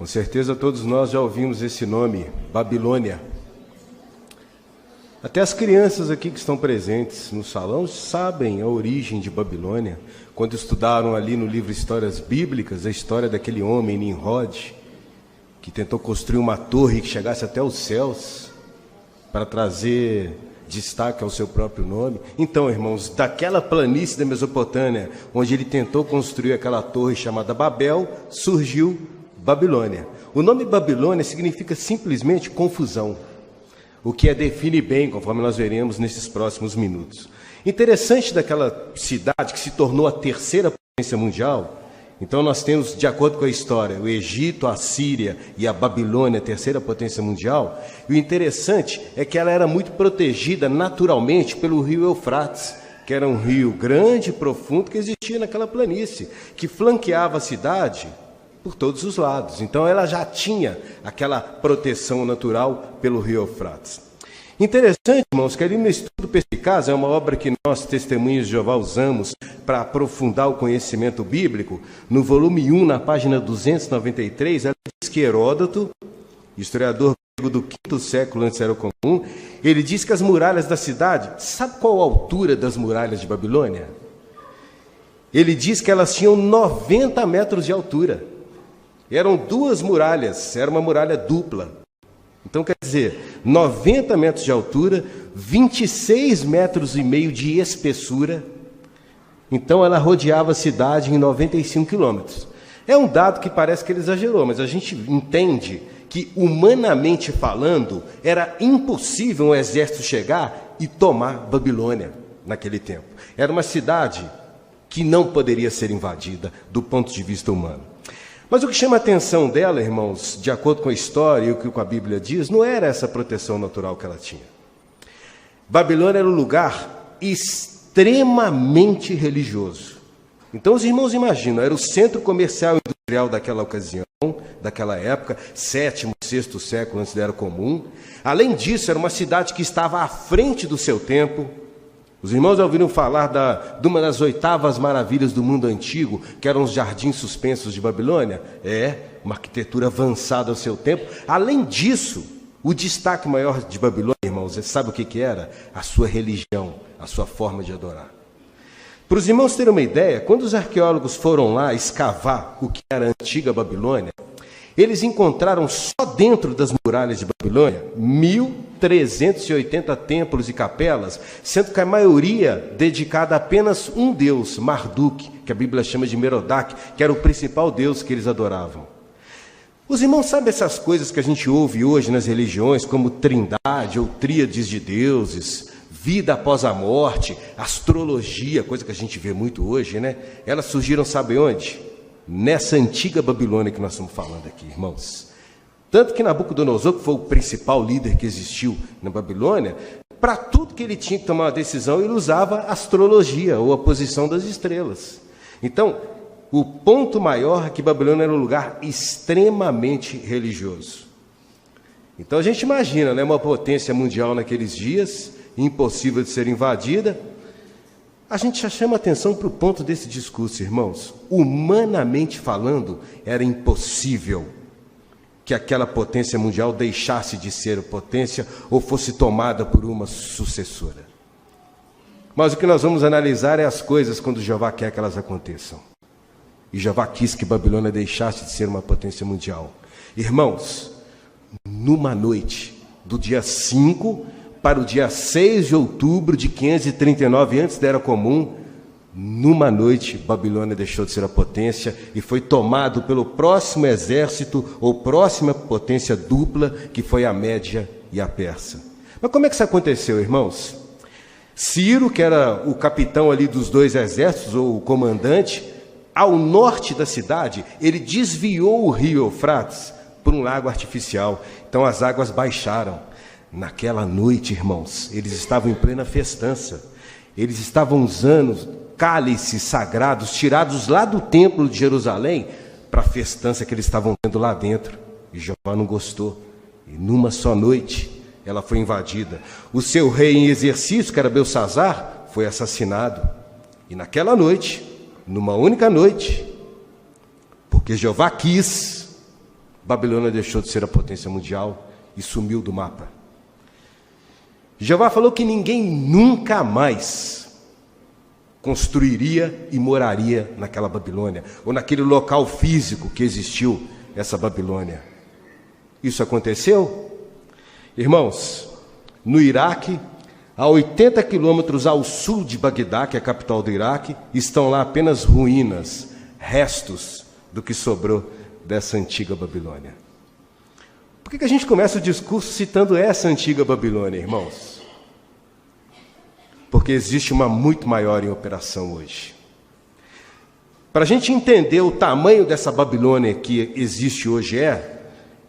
certeza todos nós já ouvimos esse nome, Babilônia. Até as crianças aqui que estão presentes no salão sabem a origem de Babilônia, quando estudaram ali no livro Histórias Bíblicas a história daquele homem, Nimrod, que tentou construir uma torre que chegasse até os céus para trazer destaque ao seu próprio nome. Então, irmãos, daquela planície da Mesopotâmia, onde ele tentou construir aquela torre chamada Babel, surgiu Babilônia. O nome Babilônia significa simplesmente confusão, o que a define bem, conforme nós veremos nesses próximos minutos. Interessante daquela cidade que se tornou a terceira potência mundial. Então nós temos, de acordo com a história, o Egito, a Síria e a Babilônia, a terceira potência mundial. E o interessante é que ela era muito protegida naturalmente pelo rio Eufrates, que era um rio grande e profundo que existia naquela planície, que flanqueava a cidade por todos os lados. Então ela já tinha aquela proteção natural pelo rio Eufrates. Interessante, irmãos, que ali no Estudo Perspicaz, é uma obra que nós, Testemunhas de Jeová, usamos para aprofundar o conhecimento bíblico. No volume 1, na página 293, ela diz que Heródoto, historiador grego do quinto século antes da Era Comum, ele diz que as muralhas da cidade, sabe qual a altura das muralhas de Babilônia? Ele diz que elas tinham 90 metros de altura. Eram duas muralhas, era uma muralha dupla. Então, quer dizer, 90 metros de altura, 26 metros e meio de espessura. Então, ela rodeava a cidade em 95 quilômetros. É um dado que parece que ele exagerou, mas a gente entende que, humanamente falando, era impossível um exército chegar e tomar Babilônia naquele tempo. Era uma cidade que não poderia ser invadida do ponto de vista humano. Mas o que chama a atenção dela, irmãos, de acordo com a história e o que a Bíblia diz, não era essa proteção natural que ela tinha. Babilônia era um lugar extremamente religioso. Então os irmãos imaginam, era o centro comercial e industrial daquela ocasião, daquela época, 7º, 6º século antes da Era Comum. Além disso, era uma cidade que estava à frente do seu tempo. Os irmãos já ouviram falar de uma das 8ª maravilhas do mundo antigo, que eram os jardins suspensos de Babilônia? É, uma arquitetura avançada ao seu tempo. Além disso, o destaque maior de Babilônia, irmãos, sabe o que era? A sua religião, a sua forma de adorar. Para os irmãos terem uma ideia, quando os arqueólogos foram lá escavar o que era a antiga Babilônia, eles encontraram só dentro das muralhas de Babilônia 1.380 templos e capelas, sendo que a maioria dedicada a apenas um deus, Marduk, que a Bíblia chama de Merodach, que era o principal deus que eles adoravam. Os irmãos sabem essas coisas que a gente ouve hoje nas religiões, como trindade ou tríades de deuses, vida após a morte, astrologia, coisa que a gente vê muito hoje, né? Elas surgiram, sabe onde? Nessa antiga Babilônia que nós estamos falando aqui, irmãos. Tanto que Nabucodonosor, que foi o principal líder que existiu na Babilônia, para tudo que ele tinha que tomar uma decisão, ele usava astrologia, ou a posição das estrelas. Então, o ponto maior é que Babilônia era um lugar extremamente religioso. Então a gente imagina, né, uma potência mundial naqueles dias, impossível de ser invadida. A gente já chama atenção para o ponto desse discurso, irmãos. Humanamente falando, era impossível que aquela potência mundial deixasse de ser potência ou fosse tomada por uma sucessora. Mas o que nós vamos analisar é as coisas quando Jeová quer que elas aconteçam. E Jeová quis que Babilônia deixasse de ser uma potência mundial. Irmãos, numa noite do dia 5 para o dia 6 de outubro de 539, antes da Era Comum, numa noite, Babilônia deixou de ser a potência e foi tomado pelo próximo exército, ou próxima potência dupla, que foi a Média e a Persa. Mas como é que isso aconteceu, irmãos? Ciro, que era o capitão ali dos dois exércitos, ou o comandante, ao norte da cidade, ele desviou o rio Eufrates por um lago artificial. Então as águas baixaram. Naquela noite, irmãos, eles estavam em plena festança. Eles estavam usando cálices sagrados tirados lá do templo de Jerusalém para a festança que eles estavam tendo lá dentro. E Jeová não gostou. E numa só noite, ela foi invadida. O seu rei em exercício, que era Belsazar, foi assassinado. E naquela noite, numa única noite, porque Jeová quis, Babilônia deixou de ser a potência mundial e sumiu do mapa. Jeová falou que ninguém nunca mais construiria e moraria naquela Babilônia, ou naquele local físico que existiu essa Babilônia. Isso aconteceu? Irmãos, no Iraque, a 80 quilômetros ao sul de Bagdá, que é a capital do Iraque, estão lá apenas ruínas, restos do que sobrou dessa antiga Babilônia. Por que a gente começa o discurso citando essa antiga Babilônia, irmãos? Porque existe uma muito maior em operação hoje. Para a gente entender o tamanho dessa Babilônia que existe hoje,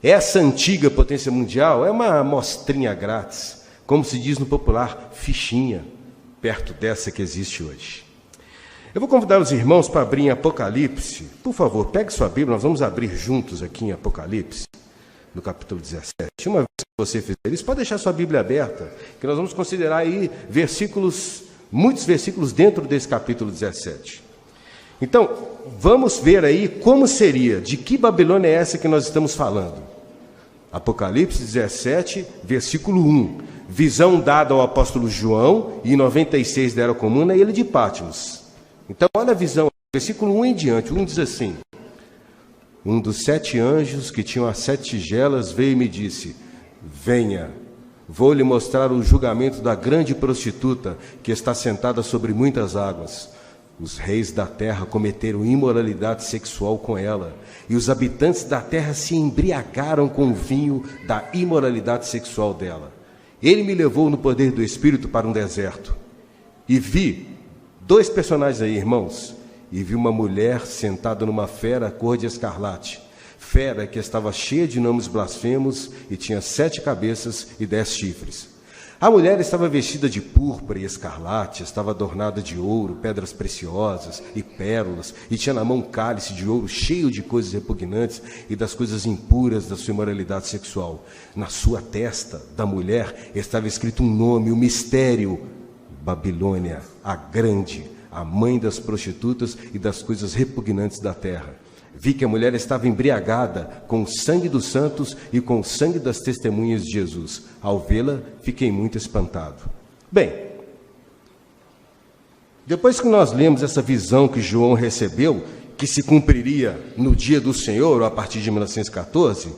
essa antiga potência mundial é uma amostrinha grátis, como se diz no popular, fichinha, perto dessa que existe hoje. Eu vou convidar os irmãos para abrir em Apocalipse. Por favor, pegue sua Bíblia, nós vamos abrir juntos aqui em Apocalipse, no capítulo 17. Uma vez que você fizer isso, pode deixar sua Bíblia aberta, que nós vamos considerar aí muitos versículos dentro desse capítulo 17. Então, vamos ver aí como seria, de que Babilônia é essa que nós estamos falando. Apocalipse 17, versículo 1. Visão dada ao apóstolo João, e em 96 da Era Comum, na ilha de Patmos. Então, olha a visão, versículo 1 em diante. 1 diz assim: um dos 7 anjos que tinham as 7 tigelas veio e me disse: venha, vou lhe mostrar o julgamento da grande prostituta que está sentada sobre muitas águas. Os reis da terra cometeram imoralidade sexual com ela, e os habitantes da terra se embriagaram com o vinho da imoralidade sexual dela. Ele me levou no poder do Espírito para um deserto, e vi 2 personagens aí, irmãos, e vi uma mulher sentada numa fera cor de escarlate, fera que estava cheia de nomes blasfemos e tinha 7 cabeças e 10 chifres. A mulher estava vestida de púrpura e escarlate, estava adornada de ouro, pedras preciosas e pérolas, e tinha na mão um cálice de ouro cheio de coisas repugnantes e das coisas impuras da sua imoralidade sexual. Na sua testa da mulher estava escrito um nome, um mistério: Babilônia, a grande, a mãe das prostitutas e das coisas repugnantes da terra. Vi que a mulher estava embriagada com o sangue dos santos e com o sangue das testemunhas de Jesus. Ao vê-la, fiquei muito espantado. Bem, depois que nós lemos essa visão que João recebeu, que se cumpriria no dia do Senhor, ou a partir de 1914,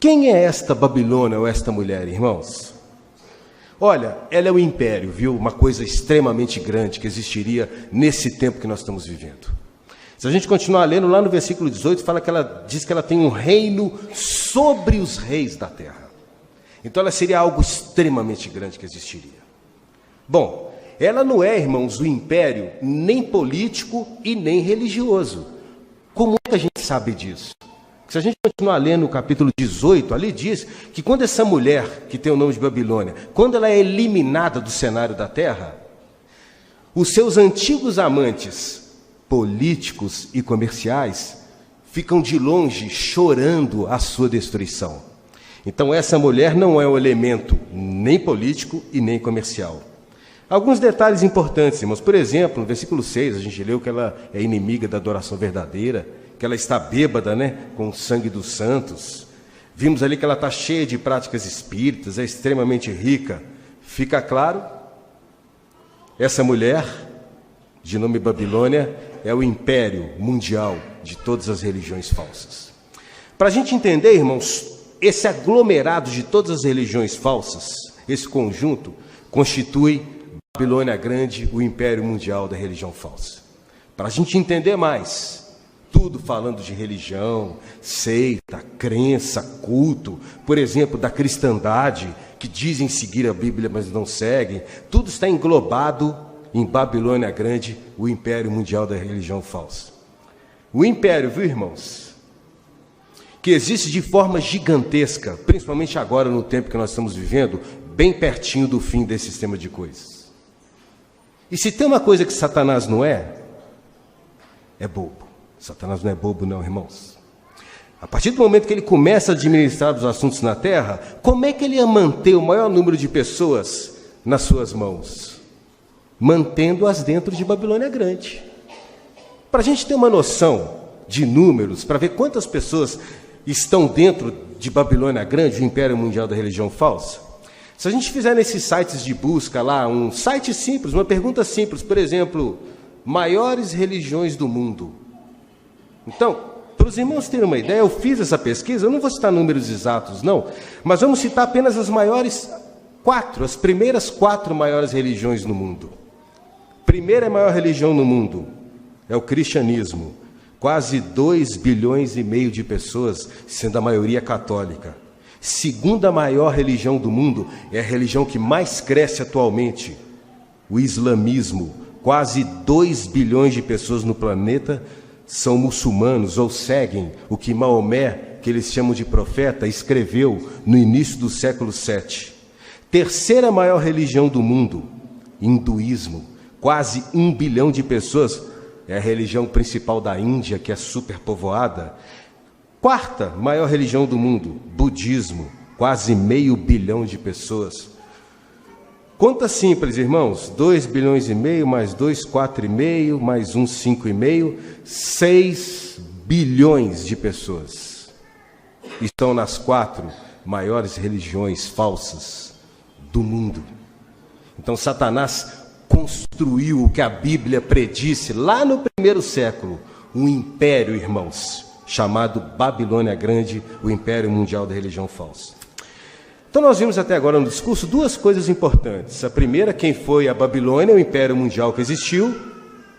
quem é esta Babilônia ou esta mulher, irmãos? Olha, ela é o império, viu? Uma coisa extremamente grande que existiria nesse tempo que nós estamos vivendo. Se a gente continuar lendo, lá no versículo 18, diz que ela tem um reino sobre os reis da terra. Então ela seria algo extremamente grande que existiria. Bom, ela não é, irmãos, o império nem político e nem religioso. Como é que a gente sabe disso? Se a gente continuar lendo o capítulo 18, ali diz que quando essa mulher, que tem o nome de Babilônia, quando ela é eliminada do cenário da terra, os seus antigos amantes políticos e comerciais ficam de longe chorando a sua destruição. Então essa mulher não é um elemento nem político e nem comercial. Alguns detalhes importantes, irmãos. Por exemplo, no versículo 6, a gente leu que ela é inimiga da adoração verdadeira, que ela está bêbada, com o sangue dos santos. Vimos ali que ela está cheia de práticas espíritas, é extremamente rica. Fica claro, essa mulher, de nome Babilônia, é o império mundial de todas as religiões falsas. Para a gente entender, irmãos, esse aglomerado de todas as religiões falsas, esse conjunto, constitui Babilônia Grande, o império mundial da religião falsa. Para a gente entender mais, tudo falando de religião, seita, crença, culto, por exemplo, da cristandade, que dizem seguir a Bíblia, mas não seguem, tudo está englobado em Babilônia Grande, o império mundial da religião falsa. O império, viu, irmãos, que existe de forma gigantesca, principalmente agora no tempo que nós estamos vivendo, bem pertinho do fim desse sistema de coisas. E se tem uma coisa que Satanás não é bobo. Satanás não é bobo não, irmãos. A partir do momento que ele começa a administrar os assuntos na terra, como é que ele ia manter o maior número de pessoas nas suas mãos? Mantendo-as dentro de Babilônia Grande. Para a gente ter uma noção de números, para ver quantas pessoas estão dentro de Babilônia Grande, o império mundial da religião falsa? Se a gente fizer nesses sites de busca lá, um site simples, uma pergunta simples, por exemplo, maiores religiões do mundo. Então, para os irmãos terem uma ideia, eu fiz essa pesquisa, eu não vou citar números exatos, não, mas vamos citar apenas as maiores 4, as primeiras 4 maiores religiões no mundo. Primeira e maior religião no mundo é o cristianismo. Quase 2 bilhões e meio de pessoas, sendo a maioria católica. Segunda maior religião do mundo é a religião que mais cresce atualmente, o islamismo. Quase 2 bilhões de pessoas no planeta são muçulmanos ou seguem o que Maomé, que eles chamam de profeta, escreveu no início do século VII. Terceira maior religião do mundo, hinduísmo. Quase 1 bilhão de pessoas, é a religião principal da Índia, que é superpovoada. Quarta maior religião do mundo, budismo, quase 500 milhões de pessoas. Conta simples, irmãos, 2 bilhões e meio, mais 2, 4,5, mais 1, 5,5, 6 bilhões de pessoas estão nas 4 maiores religiões falsas do mundo. Então Satanás construiu o que a Bíblia predisse lá no primeiro século, um império, irmãos, chamado Babilônia Grande, o império mundial da religião falsa. Então nós vimos até agora no discurso 2 coisas importantes. A primeira, quem foi a Babilônia, o império mundial que existiu,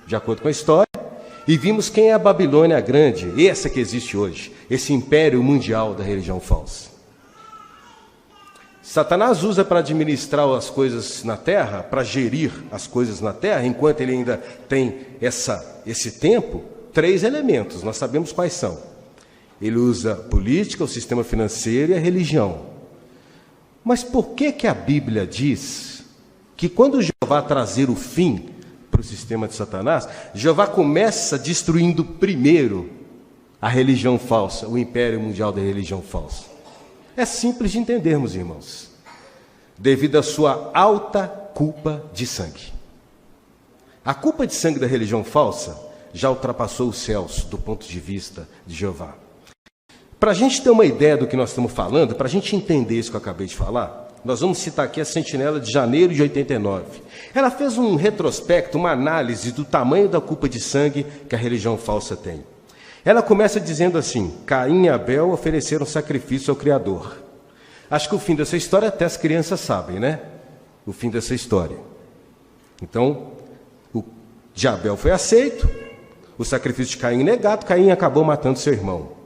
de acordo com a história, e vimos quem é a Babilônia Grande, essa que existe hoje, esse império mundial da religião falsa. Satanás usa para administrar as coisas na terra, para gerir as coisas na terra, enquanto ele ainda tem esse tempo, 3 elementos, nós sabemos quais são. Ele usa a política, o sistema financeiro e a religião. Mas por que a Bíblia diz que quando Jeová trazer o fim para o sistema de Satanás, Jeová começa destruindo primeiro a religião falsa, o império mundial da religião falsa? É simples de entendermos, irmãos. Devido à sua alta culpa de sangue. A culpa de sangue da religião falsa já ultrapassou os céus do ponto de vista de Jeová. Para a gente ter uma ideia do que nós estamos falando, para a gente entender isso que eu acabei de falar, nós vamos citar aqui a Sentinela de janeiro de 89. Ela fez um retrospecto, uma análise do tamanho da culpa de sangue que a religião falsa tem. Ela começa dizendo assim: Caim e Abel ofereceram sacrifício ao Criador. Acho que o fim dessa história até as crianças sabem, né? O fim dessa história. Então, o de Abel foi aceito, o sacrifício de Caim negado, Caim acabou matando seu irmão.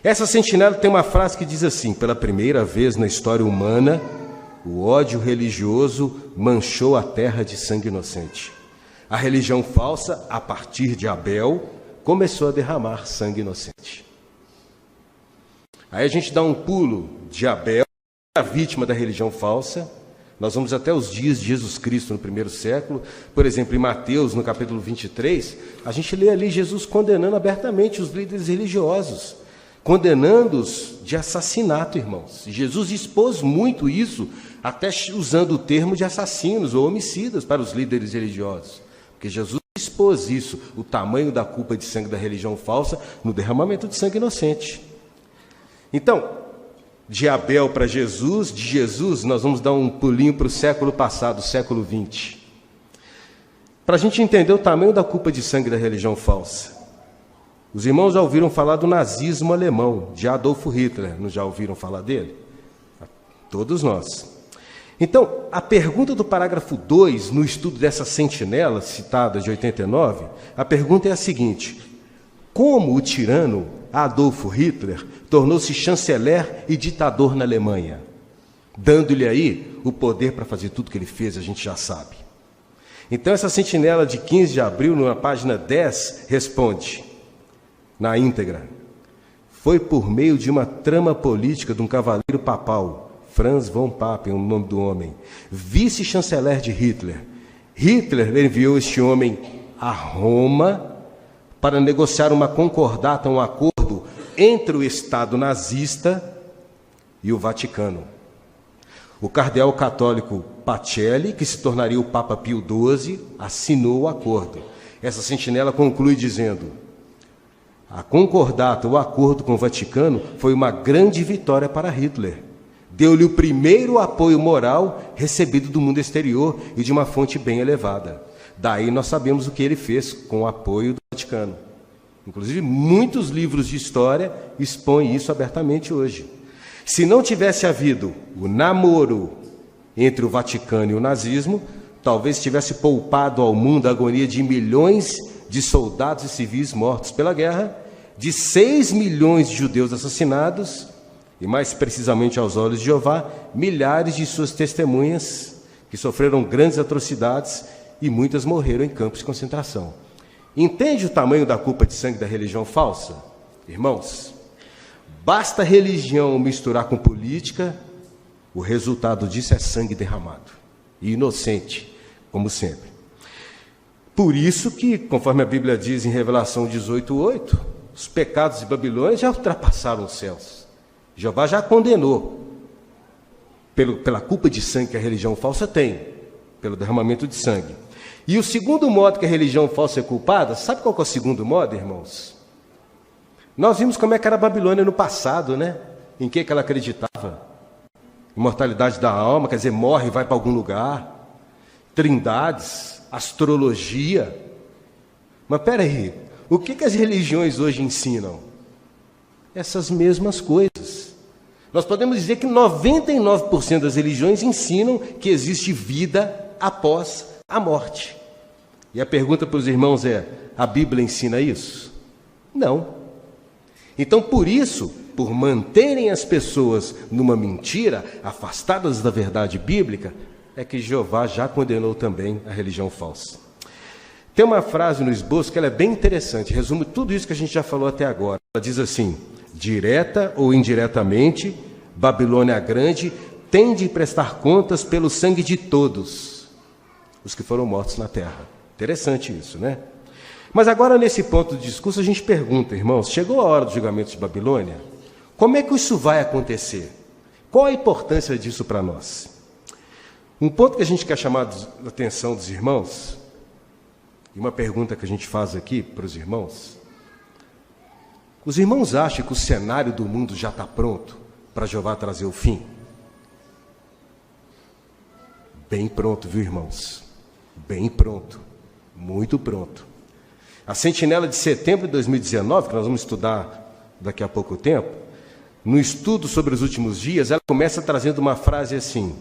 Essa sentinela tem uma frase que diz assim: pela primeira vez na história humana, o ódio religioso manchou a terra de sangue inocente. A religião falsa, a partir de Abel, começou a derramar sangue inocente. Aí a gente dá um pulo de Abel, a vítima da religião falsa. Nós vamos até os dias de Jesus Cristo no primeiro século. Por exemplo, em Mateus, no capítulo 23, a gente lê ali Jesus condenando abertamente os líderes religiosos, condenando-os de assassinato, irmãos. Jesus expôs muito isso, até usando o termo de assassinos ou homicidas para os líderes religiosos. Porque Jesus expôs isso, o tamanho da culpa de sangue da religião falsa, no derramamento de sangue inocente. Então, de Abel para Jesus, de Jesus, nós vamos dar um pulinho para o século passado, século 20. Para a gente entender o tamanho da culpa de sangue da religião falsa. Os irmãos já ouviram falar do nazismo alemão, de Adolf Hitler, não já ouviram falar dele? Todos nós. Então, a pergunta do parágrafo 2, no estudo dessa sentinela citada de 89, a pergunta é a seguinte: como o tirano Adolf Hitler tornou-se chanceler e ditador na Alemanha? Dando-lhe aí o poder para fazer tudo que ele fez, a gente já sabe. Então, essa sentinela de 15 de abril, na página 10, responde na íntegra: foi por meio de uma trama política de um cavaleiro papal, Franz von Papen, o nome do homem, vice-chanceler de Hitler. Hitler enviou este homem a Roma para negociar uma concordata, um acordo entre o Estado nazista e o Vaticano. O cardeal católico Pacelli, que se tornaria o Papa Pio XII, assinou o acordo. Essa sentinela conclui dizendo: A concordata, o acordo com o Vaticano, foi uma grande vitória para Hitler. Deu-lhe o primeiro apoio moral recebido do mundo exterior e de uma fonte bem elevada. Daí nós sabemos o que ele fez com o apoio do Vaticano. Inclusive, muitos livros de história expõem isso abertamente hoje. Se não tivesse havido o namoro entre o Vaticano e o nazismo, talvez tivesse poupado ao mundo a agonia de milhões de soldados e civis mortos pela guerra, de 6 milhões de judeus assassinados, e mais precisamente aos olhos de Jeová, milhares de suas testemunhas que sofreram grandes atrocidades e muitas morreram em campos de concentração. Entende o tamanho da culpa de sangue da religião falsa? Irmãos, basta a religião misturar com política, o resultado disso é sangue derramado, e inocente, como sempre. Por isso que, conforme a Bíblia diz em Revelação 18:8, os pecados de Babilônia já ultrapassaram os céus. Jeová já condenou pela culpa de sangue que a religião falsa tem, pelo derramamento de sangue. E o segundo modo que a religião falsa é culpada, sabe qual que é o segundo modo, irmãos? Nós vimos como é que era a Babilônia no passado, né? Em que ela acreditava? Imortalidade da alma, quer dizer, morre e vai para algum lugar. Trindades, astrologia. Mas peraí, o que as religiões hoje ensinam? Essas mesmas coisas. Nós podemos dizer que 99% das religiões ensinam que existe vida após a morte. E a pergunta para os irmãos é: a Bíblia ensina isso? Não. Então, por isso, por manterem as pessoas numa mentira, afastadas da verdade bíblica, é que Jeová já condenou também a religião falsa. Tem uma frase no esboço que ela é bem interessante, resume tudo isso que a gente já falou até agora. Ela diz assim: direta ou indiretamente, Babilônia Grande tem de prestar contas pelo sangue de todos os que foram mortos na terra. Interessante isso, né? Mas agora, nesse ponto de discurso, a gente pergunta, irmãos, chegou a hora do julgamento de Babilônia? Como é que isso vai acontecer? Qual a importância disso para nós? Um ponto que a gente quer chamar a atenção dos irmãos, e uma pergunta que a gente faz aqui para os irmãos: os irmãos acham que o cenário do mundo já está pronto para Jeová trazer o fim? Bem pronto, viu, irmãos? Bem pronto, muito pronto. A Sentinela de setembro de 2019, que nós vamos estudar daqui a pouco tempo, no estudo sobre os últimos dias, ela começa trazendo uma frase assim: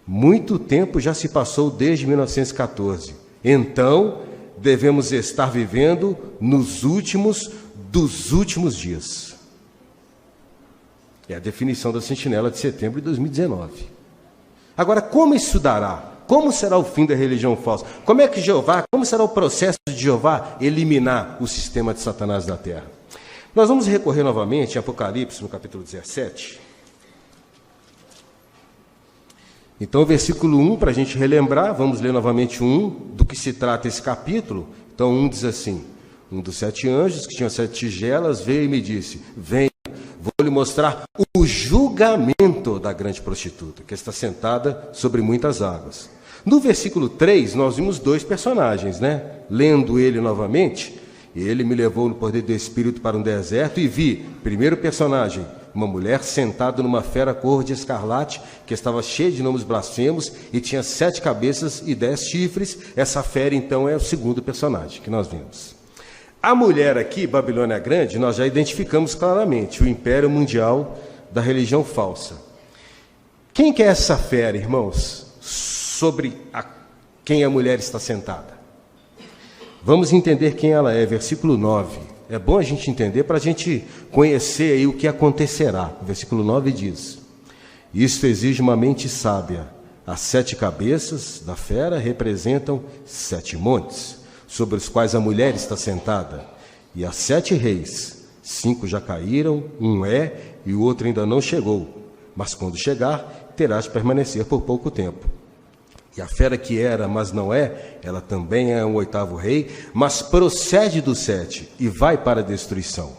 muito tempo já se passou desde 1914, então devemos estar vivendo nos últimos dos últimos dias. É a definição da Sentinela de setembro de 2019. Agora, como isso dará? Como será o fim da religião falsa? Como será o processo de Jeová eliminar o sistema de Satanás da terra? Nós vamos recorrer novamente a Apocalipse, no capítulo 17. Então, versículo 1, para a gente relembrar, vamos ler novamente do que se trata esse capítulo. Então, 1 diz assim: um dos 7 anjos, que tinha 7 tigelas, veio e me disse: venha, vou lhe mostrar o julgamento da grande prostituta, que está sentada sobre muitas águas. No versículo 3, nós vimos 2 personagens, né? Lendo ele novamente, ele me levou no poder do Espírito para um deserto e vi, primeiro personagem, uma mulher sentada numa fera cor de escarlate, que estava cheia de nomes blasfemos e tinha 7 cabeças e 10 chifres. Essa fera, então, é o segundo personagem que nós vimos. A mulher aqui, Babilônia Grande, nós já identificamos claramente, o império mundial da religião falsa. Quem que é essa fera, irmãos? Sobre quem a mulher está sentada. Vamos entender quem ela é, versículo 9. É bom a gente entender para a gente conhecer aí o que acontecerá. O versículo 9 diz: isto exige uma mente sábia. As 7 cabeças da fera representam 7 montes, sobre os quais a mulher está sentada, e há 7 reis, 5 já caíram, um e o outro ainda não chegou, mas quando chegar, terá de permanecer por pouco tempo. E a fera que era, mas não é, ela também é um 8º rei, mas procede do 7 e vai para a destruição.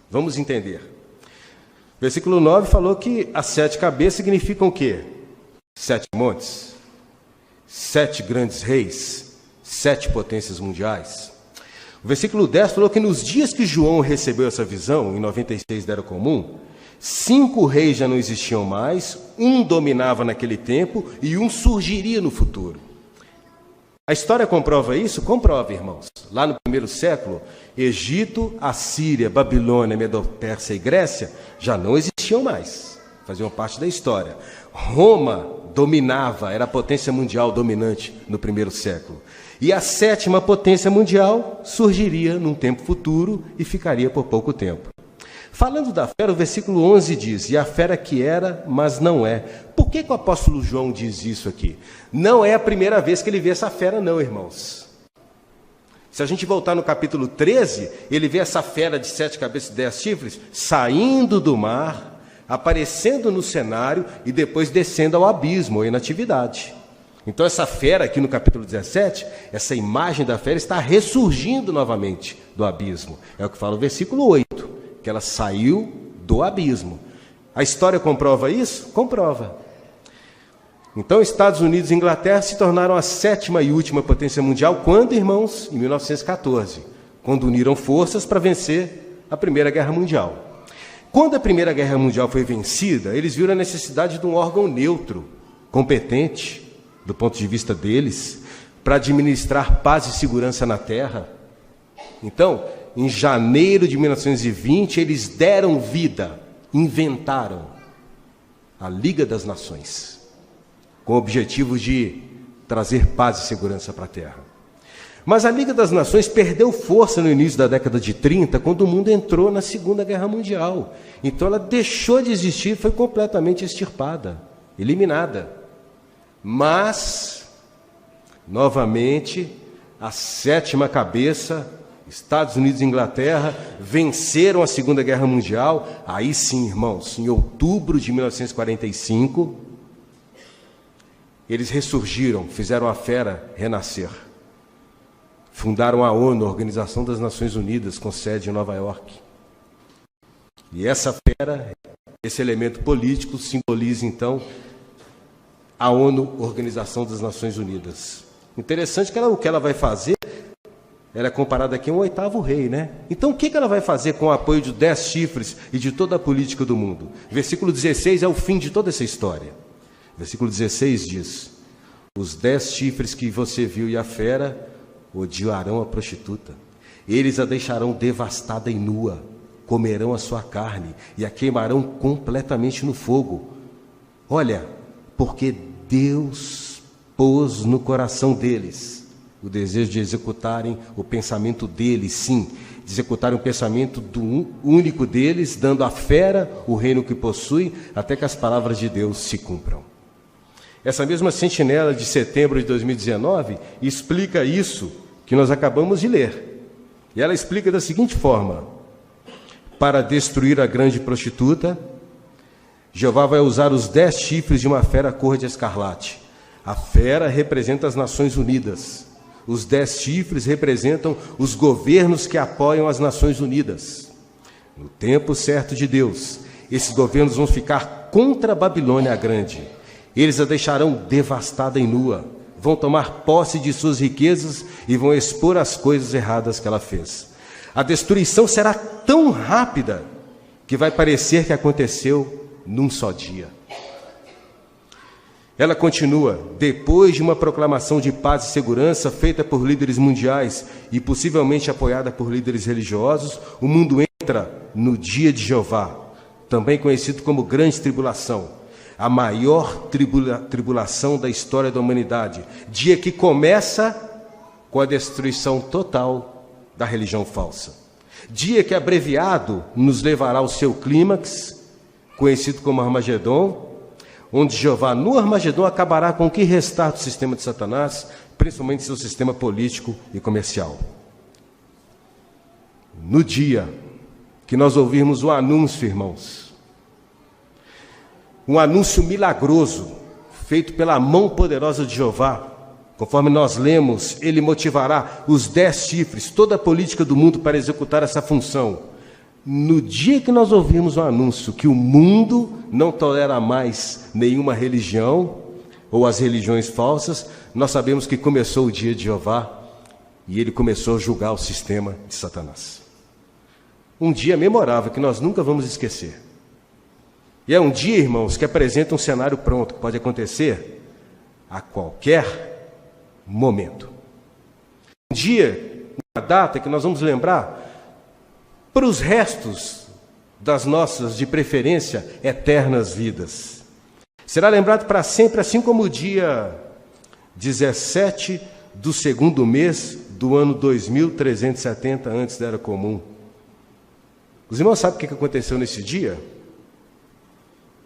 Vamos entender. Versículo 9 falou que as 7 cabeças significam o quê? 7 montes, 7 grandes reis, 7 potências mundiais. O versículo 10 falou que nos dias que João recebeu essa visão, em 96 da Era Comum, 5 reis já não existiam mais, um dominava naquele tempo e um surgiria no futuro. A história comprova isso? Comprova, irmãos. Lá no primeiro século, Egito, Assíria, Babilônia, Medo-Pérsia e Grécia já não existiam mais, faziam parte da história. Roma dominava, era a potência mundial dominante no primeiro século. E a 7ª potência mundial surgiria num tempo futuro e ficaria por pouco tempo. Falando da fera, o versículo 11 diz, e a fera que era, mas não é. Por que o apóstolo João diz isso aqui? Não é a primeira vez que ele vê essa fera não, irmãos. Se a gente voltar no capítulo 13, ele vê essa fera de 7 cabeças e 10 chifres saindo do mar, aparecendo no cenário e depois descendo ao abismo, ou inatividade. Então essa fera aqui no capítulo 17, essa imagem da fera está ressurgindo novamente do abismo. É o que fala o versículo 8, que ela saiu do abismo. A história comprova isso? Comprova. Então Estados Unidos e Inglaterra se tornaram a 7ª e última potência mundial. Quando, irmãos? Em 1914, quando uniram forças para vencer a Primeira Guerra Mundial. Quando a Primeira Guerra Mundial foi vencida, eles viram a necessidade de um órgão neutro, competente, do ponto de vista deles, para administrar paz e segurança na Terra. Então, em janeiro de 1920, eles deram vida, inventaram a Liga das Nações, com o objetivo de trazer paz e segurança para a Terra. Mas a Liga das Nações perdeu força no início da década de 30, quando o mundo entrou na Segunda Guerra Mundial. Então ela deixou de existir, foi completamente extirpada, eliminada. Mas, novamente, a 7ª cabeça, Estados Unidos e Inglaterra, venceram a Segunda Guerra Mundial. Aí sim, irmãos, em outubro de 1945, eles ressurgiram, fizeram a fera renascer. Fundaram a ONU, a Organização das Nações Unidas, com sede em Nova York. E essa fera, esse elemento político, simboliza, então, a ONU, Organização das Nações Unidas. Interessante que o que ela vai fazer, ela é comparada aqui a um 8º rei, né? Então, o que ela vai fazer com o apoio de 10 chifres e de toda a política do mundo? Versículo 16 é o fim de toda essa história. Versículo 16 diz, os 10 chifres que você viu e a fera odiarão a prostituta. Eles a deixarão devastada e nua, comerão a sua carne e a queimarão completamente no fogo. Olha, porque Deus pôs no coração deles o desejo de executarem o pensamento deles, sim, de executarem o pensamento do único deles, dando à fera o reino que possui, até que as palavras de Deus se cumpram. Essa mesma sentinela de setembro de 2019 explica isso que nós acabamos de ler. E ela explica da seguinte forma: para destruir a grande prostituta, Jeová vai usar os 10 chifres de uma fera cor de escarlate. A fera representa as Nações Unidas. Os 10 chifres representam os governos que apoiam as Nações Unidas. No tempo certo de Deus, esses governos vão ficar contra a Babilônia a Grande. Eles a deixarão devastada e nua, vão tomar posse de suas riquezas e vão expor as coisas erradas que ela fez. A destruição será tão rápida que vai parecer que aconteceu num só dia. Ela continua, depois de uma proclamação de paz e segurança feita por líderes mundiais e possivelmente apoiada por líderes religiosos, o mundo entra no dia de Jeová, também conhecido como Grande Tribulação, a maior tribulação da história da humanidade, dia que começa com a destruição total da religião falsa. Dia que, abreviado, nos levará ao seu clímax, conhecido como Armagedon, onde Jeová, no Armagedon, acabará com o que restar do sistema de Satanás, principalmente seu sistema político e comercial. No dia que nós ouvirmos o anúncio, irmãos, um anúncio milagroso, feito pela mão poderosa de Jeová, conforme nós lemos, ele motivará os 10 chifres, toda a política do mundo para executar essa função. No dia que nós ouvimos o anúncio que o mundo não tolera mais nenhuma religião, ou as religiões falsas, nós sabemos que começou o dia de Jeová, e ele começou a julgar o sistema de Satanás. Um dia memorável que nós nunca vamos esquecer. E é um dia, irmãos, que apresenta um cenário pronto, que pode acontecer a qualquer momento. Um dia, uma data que nós vamos lembrar para os restos das nossas, de preferência, eternas vidas. Será lembrado para sempre, assim como o dia 17 do segundo mês do ano 2370, antes da Era Comum. Os irmãos sabem o que aconteceu nesse dia?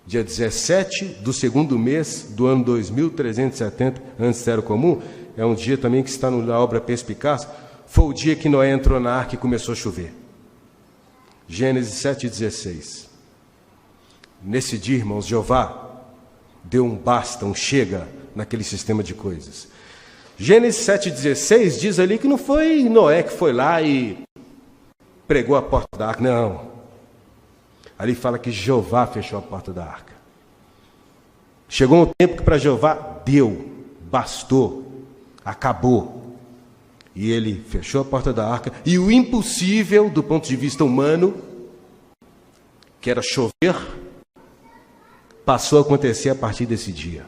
Dia 17 do segundo mês do ano 2370, antes da Era Comum, é um dia também que está na obra Perspicaz, foi o dia que Noé entrou na arca e começou a chover. Gênesis 7,16. Nesse dia, irmãos, Jeová deu um basta, um chega naquele sistema de coisas. Gênesis 7,16 diz ali que não foi Noé que foi lá e pregou a porta da arca, não. Ali fala que Jeová fechou a porta da arca. Chegou um tempo que para Jeová deu, bastou, acabou. E ele fechou a porta da arca, e o impossível do ponto de vista humano, que era chover, passou a acontecer a partir desse dia.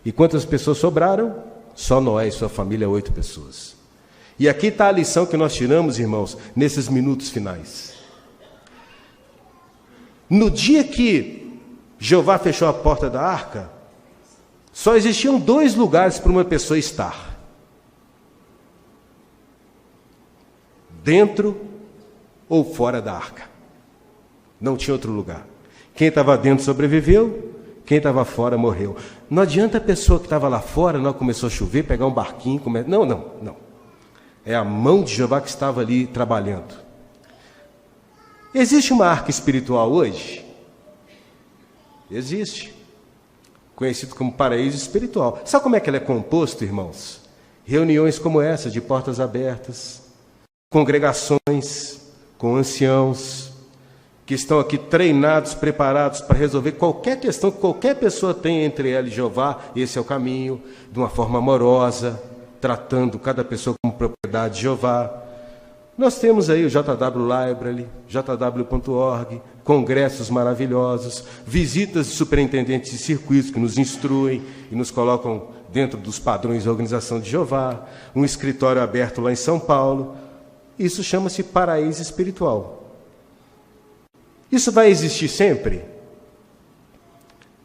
E quantas pessoas sobraram? Só Noé e sua família, 8 pessoas. E aqui está a lição que nós tiramos, irmãos, nesses minutos finais. No dia que Jeová fechou a porta da arca, só existiam 2 lugares para uma pessoa estar: dentro ou fora da arca. Não tinha outro lugar. Quem estava dentro sobreviveu, quem estava fora morreu. Não adianta a pessoa que estava lá fora, não começou a chover, pegar um barquinho, não. É a mão de Jeová que estava ali trabalhando. Existe uma arca espiritual hoje? Existe. Conhecido como paraíso espiritual. Sabe como é que ela é composto, irmãos? Reuniões como essa, de portas abertas, congregações com anciãos, que estão aqui treinados, preparados para resolver qualquer questão que qualquer pessoa tenha entre ela e Jeová. Esse é o caminho, de uma forma amorosa, tratando cada pessoa como propriedade de Jeová. Nós temos aí o JW Library, jw.org, congressos maravilhosos, visitas de superintendentes de circuitos que nos instruem e nos colocam dentro dos padrões da organização de Jeová, um escritório aberto lá em São Paulo. Isso chama-se paraíso espiritual. Isso vai existir sempre?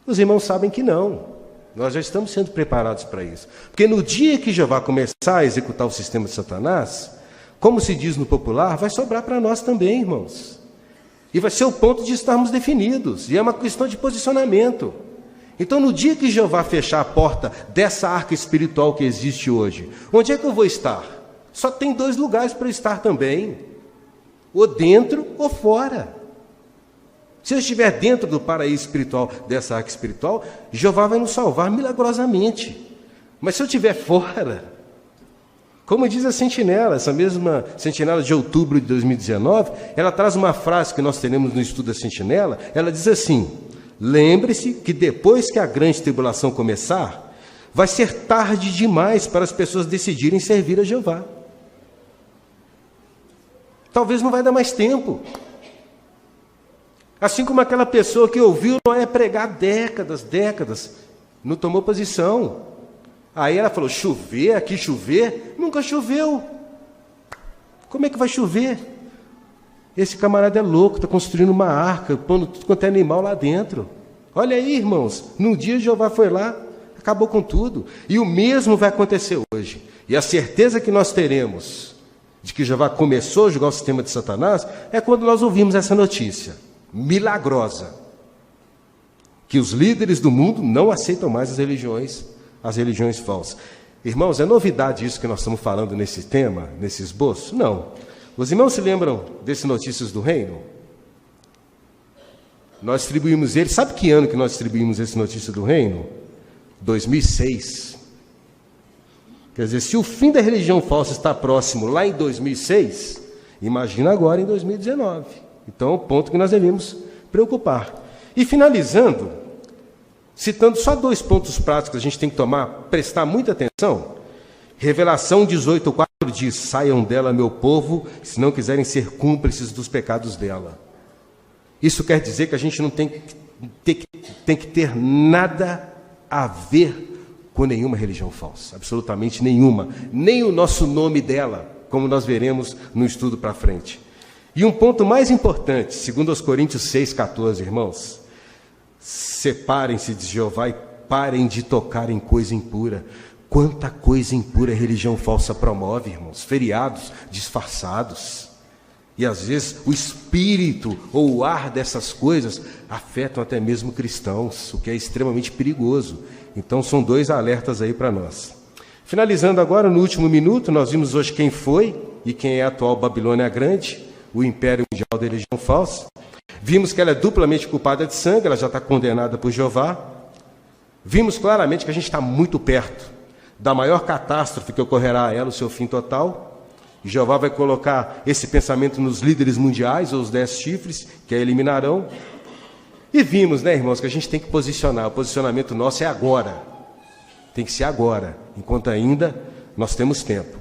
Os irmãos sabem que não. Nós já estamos sendo preparados para isso. Porque no dia que Jeová começar a executar o sistema de Satanás, como se diz no popular, vai sobrar para nós também, irmãos. E vai ser o ponto de estarmos definidos. E é uma questão de posicionamento. Então, no dia que Jeová fechar a porta dessa arca espiritual que existe hoje, onde é que eu vou estar? Só tem 2 lugares para eu estar também. Ou dentro ou fora. Se eu estiver dentro do paraíso espiritual, dessa arca espiritual, Jeová vai nos salvar milagrosamente. Mas se eu estiver fora, como diz a sentinela, essa mesma sentinela de outubro de 2019, ela traz uma frase que nós teremos no estudo da sentinela, ela diz assim: lembre-se que depois que a grande tribulação começar, vai ser tarde demais para as pessoas decidirem servir a Jeová. Talvez não vai dar mais tempo. Assim como aquela pessoa que ouviu Noé pregar décadas, não tomou posição. Aí ela falou: chover, aqui chover? Nunca choveu. Como é que vai chover? Esse camarada é louco, está construindo uma arca, pondo tudo quanto é animal lá dentro. Olha aí, irmãos, num dia Jeová foi lá, acabou com tudo. E o mesmo vai acontecer hoje. E a certeza que nós teremos de que Jeová começou a julgar o sistema de Satanás é quando nós ouvimos essa notícia milagrosa, que os líderes do mundo não aceitam mais as religiões falsas. Irmãos, é novidade isso que nós estamos falando nesse tema, nesse esboço? Não. Os irmãos se lembram desse Notícias do Reino? Nós distribuímos ele, sabe que ano que nós distribuímos esse Notícias do Reino? 2006. Quer dizer, se o fim da religião falsa está próximo lá em 2006, imagina agora em 2019. Então, é um ponto que nós devemos preocupar. E finalizando, citando só 2 pontos práticos que a gente tem que prestar muita atenção. Revelação 18:4 diz: saiam dela, meu povo, se não quiserem ser cúmplices dos pecados dela. Isso quer dizer que a gente não tem que ter nada a ver com nenhuma religião falsa, absolutamente nenhuma, nem o nosso nome dela, como nós veremos no estudo para frente. E um ponto mais importante, segundo aos Coríntios 6,14, irmãos: separem-se de Jeová e parem de tocar em coisa impura. Quanta coisa impura a religião falsa promove, irmãos, feriados disfarçados. E às vezes o espírito ou o ar dessas coisas afetam até mesmo cristãos, o que é extremamente perigoso. Então são dois alertas aí para nós. Finalizando agora, no último minuto, nós vimos hoje quem foi e quem é a atual Babilônia Grande, o império mundial da religião falsa. Vimos que ela é duplamente culpada de sangue, ela já está condenada por Jeová. Vimos claramente que a gente está muito perto da maior catástrofe que ocorrerá a ela, o seu fim total. E Jeová vai colocar esse pensamento nos líderes mundiais, ou os 10 chifres, que a eliminarão. E vimos, né, irmãos, que a gente tem que posicionar. O posicionamento nosso é agora. Tem que ser agora, enquanto ainda nós temos tempo.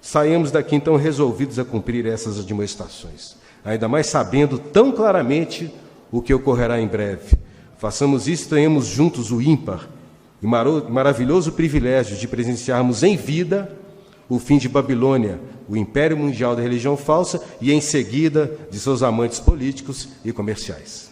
Saímos daqui, então, resolvidos a cumprir essas admoestações. Ainda mais sabendo tão claramente o que ocorrerá em breve. Façamos isso, tenhamos juntos o ímpar e maravilhoso privilégio de presenciarmos em vida o fim de Babilônia, o império mundial da religião falsa, e em seguida de seus amantes políticos e comerciais.